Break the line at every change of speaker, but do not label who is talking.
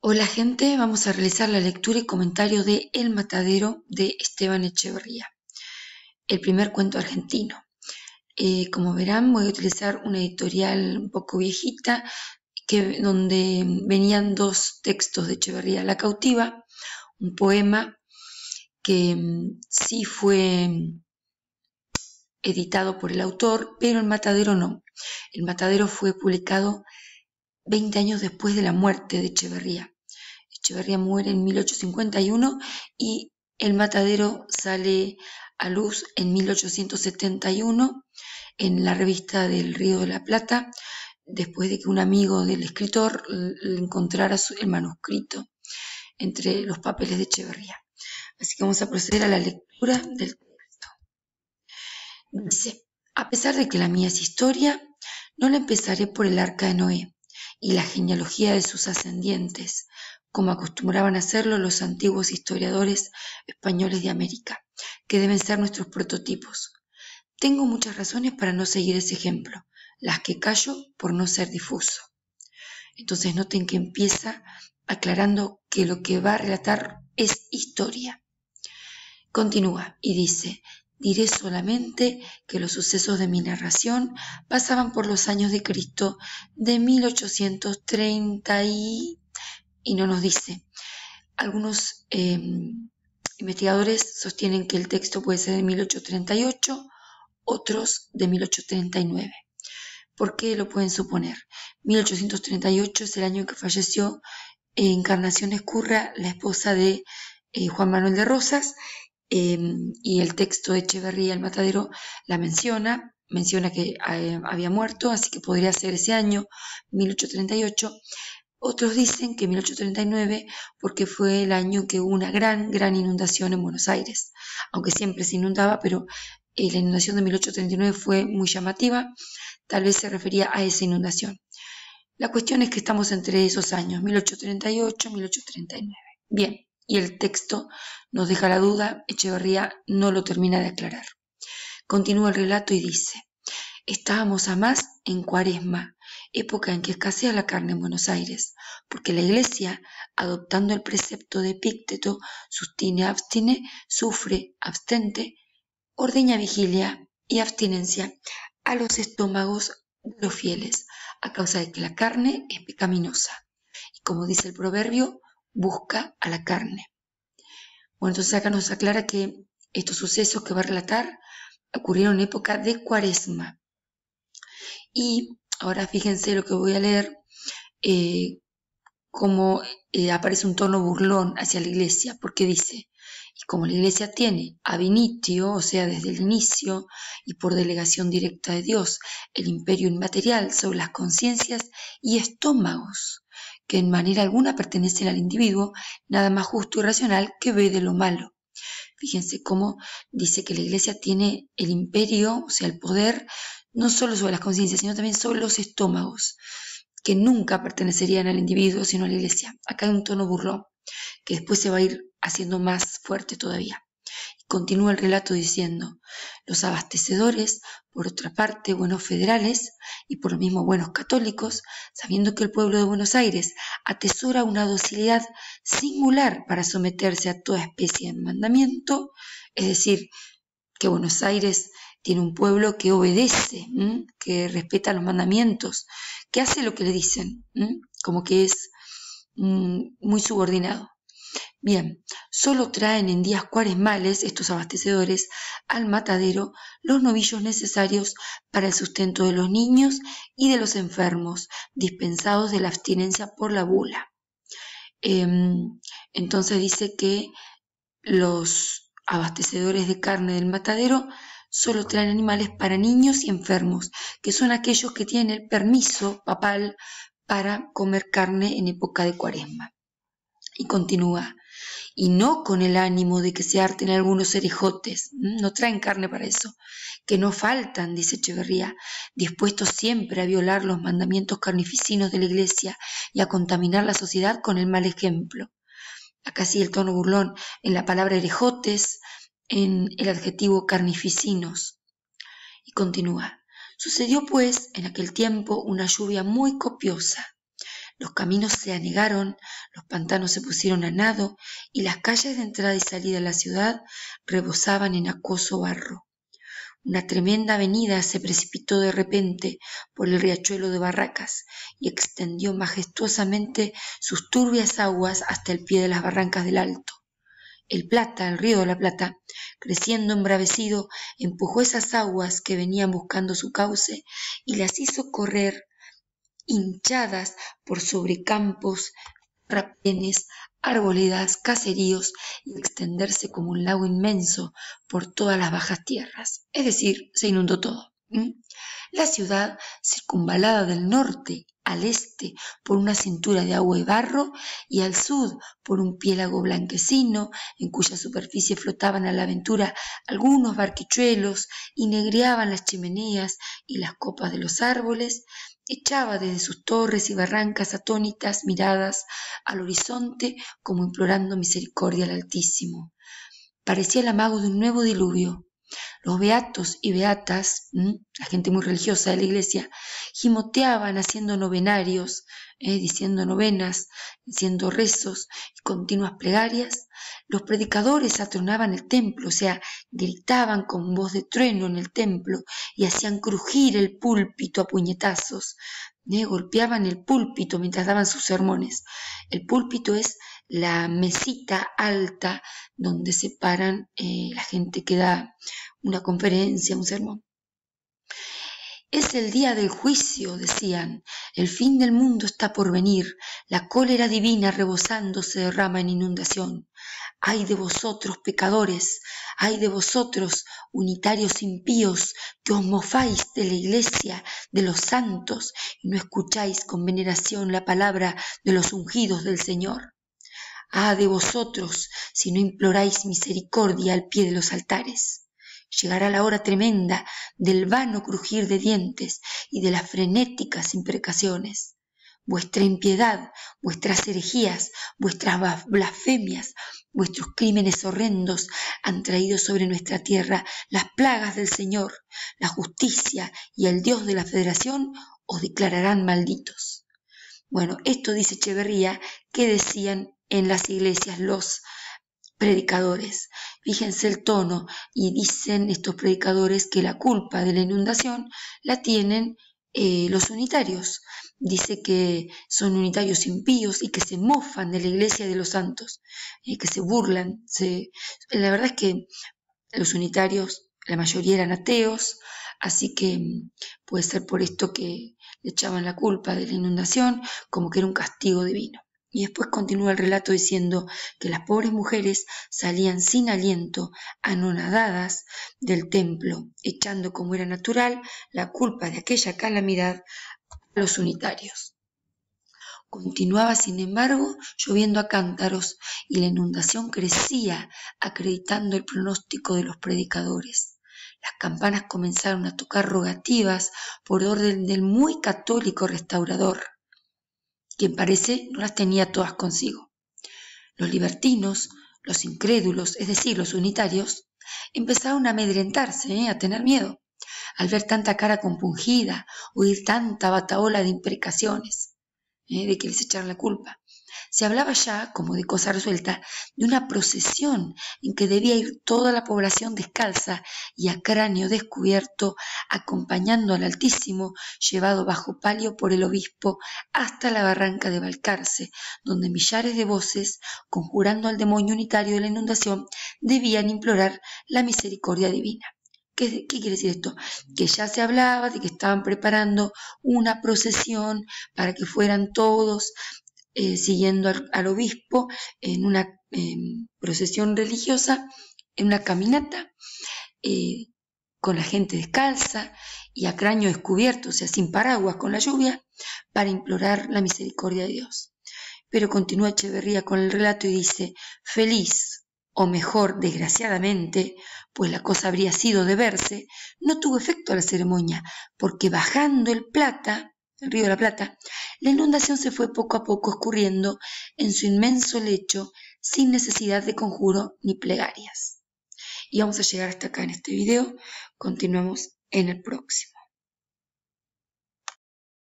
Hola gente, vamos a realizar la lectura y comentario de El Matadero de Esteban Echeverría, el primer cuento argentino. Como verán, voy a utilizar una editorial un poco viejita, donde venían dos textos de Echeverría: La cautiva, un poema que sí fue editado por el autor, pero El Matadero no. El Matadero fue publicado 20 años después de la muerte de Echeverría. Echeverría muere en 1851 y El Matadero sale a luz en 1871 en la revista del Río de la Plata, después de que un amigo del escritor encontrara el manuscrito entre los papeles de Echeverría. Así que vamos a proceder a la lectura del texto. Dice: a pesar de que la mía es historia, no la empezaré por el arca de Noé y la genealogía de sus ascendientes, como acostumbraban a hacerlo los antiguos historiadores españoles de América, que deben ser nuestros prototipos. Tengo muchas razones para no seguir ese ejemplo, las que callo por no ser difuso. Entonces noten que empieza aclarando que lo que va a relatar es historia. Continúa y dice: diré solamente que los sucesos de mi narración pasaban por los años de Cristo de 1830 y no nos dice. Algunos investigadores sostienen que el texto puede ser de 1838, otros de 1839. ¿Por qué lo pueden suponer? 1838 es el año en que falleció Encarnación Ezcurra, la esposa de Juan Manuel de Rosas, y el texto de Echeverría, El Matadero, la menciona que había muerto, así que podría ser ese año, 1838. Otros dicen que 1839 porque fue el año que hubo una gran inundación en Buenos Aires, aunque siempre se inundaba, pero la inundación de 1839 fue muy llamativa, tal vez se refería a esa inundación. La cuestión es que estamos entre esos años, 1838 y 1839. Bien, y el texto nos deja la duda, Echeverría no lo termina de aclarar. Continúa el relato y dice: estábamos a más en Cuaresma, época en que escasea la carne en Buenos Aires, porque la Iglesia, adoptando el precepto de Epícteto, sustine abstine, sufre abstente, ordeña vigilia y abstinencia a los estómagos de los fieles, a causa de que la carne es pecaminosa. Y como dice el proverbio, busca a la carne. Bueno, entonces acá nos aclara que estos sucesos que va a relatar ocurrieron en época de Cuaresma. Y ahora fíjense lo que voy a leer, cómo aparece un tono burlón hacia la Iglesia, porque dice: y como la Iglesia tiene ab initio, o sea, desde el inicio y por delegación directa de Dios, el imperio inmaterial sobre las conciencias y estómagos, que en manera alguna pertenecen al individuo, nada más justo y racional que ve de lo malo. Fíjense cómo dice que la Iglesia tiene el imperio, o sea, el poder, no solo sobre las conciencias, sino también sobre los estómagos, que nunca pertenecerían al individuo, sino a la Iglesia. Acá hay un tono burlón, que después se va a ir haciendo más fuerte todavía. Continúa el relato diciendo: los abastecedores, por otra parte, buenos federales y por lo mismo buenos católicos, sabiendo que el pueblo de Buenos Aires atesora una docilidad singular para someterse a toda especie de mandamiento, es decir, que Buenos Aires tiene un pueblo que obedece, que respeta los mandamientos, que hace lo que le dicen, como que es muy subordinado. Bien, solo traen en días cuaresmales estos abastecedores al matadero los novillos necesarios para el sustento de los niños y de los enfermos, dispensados de la abstinencia por la bula. Entonces dice que los abastecedores de carne del matadero solo traen animales para niños y enfermos, que son aquellos que tienen el permiso papal para comer carne en época de Cuaresma. Y continúa: y no con el ánimo de que se harten algunos herejotes, no traen carne para eso, que no faltan, dice Echeverría, dispuestos siempre a violar los mandamientos carnificinos de la Iglesia y a contaminar la sociedad con el mal ejemplo. Acá sí el tono burlón en la palabra herejotes, en el adjetivo carnificinos. Y continúa: sucedió pues en aquel tiempo una lluvia muy copiosa. Los caminos se anegaron, los pantanos se pusieron a nado y las calles de entrada y salida a la ciudad rebosaban en acuoso barro. Una tremenda avenida se precipitó de repente por el riachuelo de Barracas y extendió majestuosamente sus turbias aguas hasta el pie de las barrancas del Alto. El Plata, el río de la Plata, creciendo embravecido, empujó esas aguas que venían buscando su cauce y las hizo correr hinchadas por sobre campos, rapenes, arboledas, caseríos y extenderse como un lago inmenso por todas las bajas tierras. Es decir, se inundó todo. La ciudad, circunvalada del norte al este por una cintura de agua y barro y al sur por un piélago blanquecino en cuya superficie flotaban a la aventura algunos barquichuelos y negreaban las chimeneas y las copas de los árboles, echaba desde sus torres y barrancas atónitas miradas al horizonte como implorando misericordia al Altísimo. Parecía el amago de un nuevo diluvio. Los beatos y beatas, la gente muy religiosa de la iglesia, gimoteaban haciendo novenarios, diciendo novenas, diciendo rezos y continuas plegarias. Los predicadores atronaban el templo, o sea, gritaban con voz de trueno en el templo y hacían crujir el púlpito a puñetazos. Golpeaban el púlpito mientras daban sus sermones. El púlpito es la mesita alta donde se paran la gente que da una conferencia, un sermón. Es el día del juicio, decían, el fin del mundo está por venir, la cólera divina rebosando se derrama en inundación. ¡Ay de vosotros, pecadores! ¡Ay de vosotros, unitarios impíos, que os mofáis de la iglesia, de los santos, y no escucháis con veneración la palabra de los ungidos del Señor! ¡Ah de vosotros, si no imploráis misericordia al pie de los altares! Llegará la hora tremenda del vano crujir de dientes y de las frenéticas imprecaciones. Vuestra impiedad, vuestras herejías, vuestras blasfemias, vuestros crímenes horrendos han traído sobre nuestra tierra las plagas del Señor. La justicia y el Dios de la Federación os declararán malditos. Bueno, esto dice Echeverría que decían en las iglesias los predicadores. Fíjense el tono, y dicen estos predicadores que la culpa de la inundación la tienen los unitarios. Dice que son unitarios impíos y que se mofan de la iglesia de los santos, que se burlan. La verdad es que los unitarios, la mayoría eran ateos, así que puede ser por esto que le echaban la culpa de la inundación, como que era un castigo divino. Y después continúa el relato diciendo que las pobres mujeres salían sin aliento, anonadadas del templo, echando como era natural la culpa de aquella calamidad a los unitarios. Continuaba, sin embargo, lloviendo a cántaros y la inundación crecía, acreditando el pronóstico de los predicadores. Las campanas comenzaron a tocar rogativas por orden del muy católico restaurador, quien parece no las tenía todas consigo. Los libertinos, los incrédulos, es decir, los unitarios, empezaron a amedrentarse, a tener miedo, al ver tanta cara compungida, oír tanta batahola de imprecaciones, de que les echaron la culpa. Se hablaba ya, como de cosa resuelta, de una procesión en que debía ir toda la población descalza y a cráneo descubierto, acompañando al Altísimo, llevado bajo palio por el obispo hasta la barranca de Balcarce, donde millares de voces, conjurando al demonio unitario de la inundación, debían implorar la misericordia divina. ¿Qué quiere decir esto? Que ya se hablaba de que estaban preparando una procesión para que fueran todos siguiendo al obispo en una procesión religiosa, en una caminata, con la gente descalza y a cráneo descubierto, o sea, sin paraguas, con la lluvia, para implorar la misericordia de Dios. Pero continúa Echeverría con el relato y dice: feliz, o mejor, desgraciadamente, pues la cosa habría sido de verse, no tuvo efecto la ceremonia, porque bajando el río de la Plata, la inundación se fue poco a poco escurriendo en su inmenso lecho sin necesidad de conjuro ni plegarias. Y vamos a llegar hasta acá en este video. Continuamos en el próximo.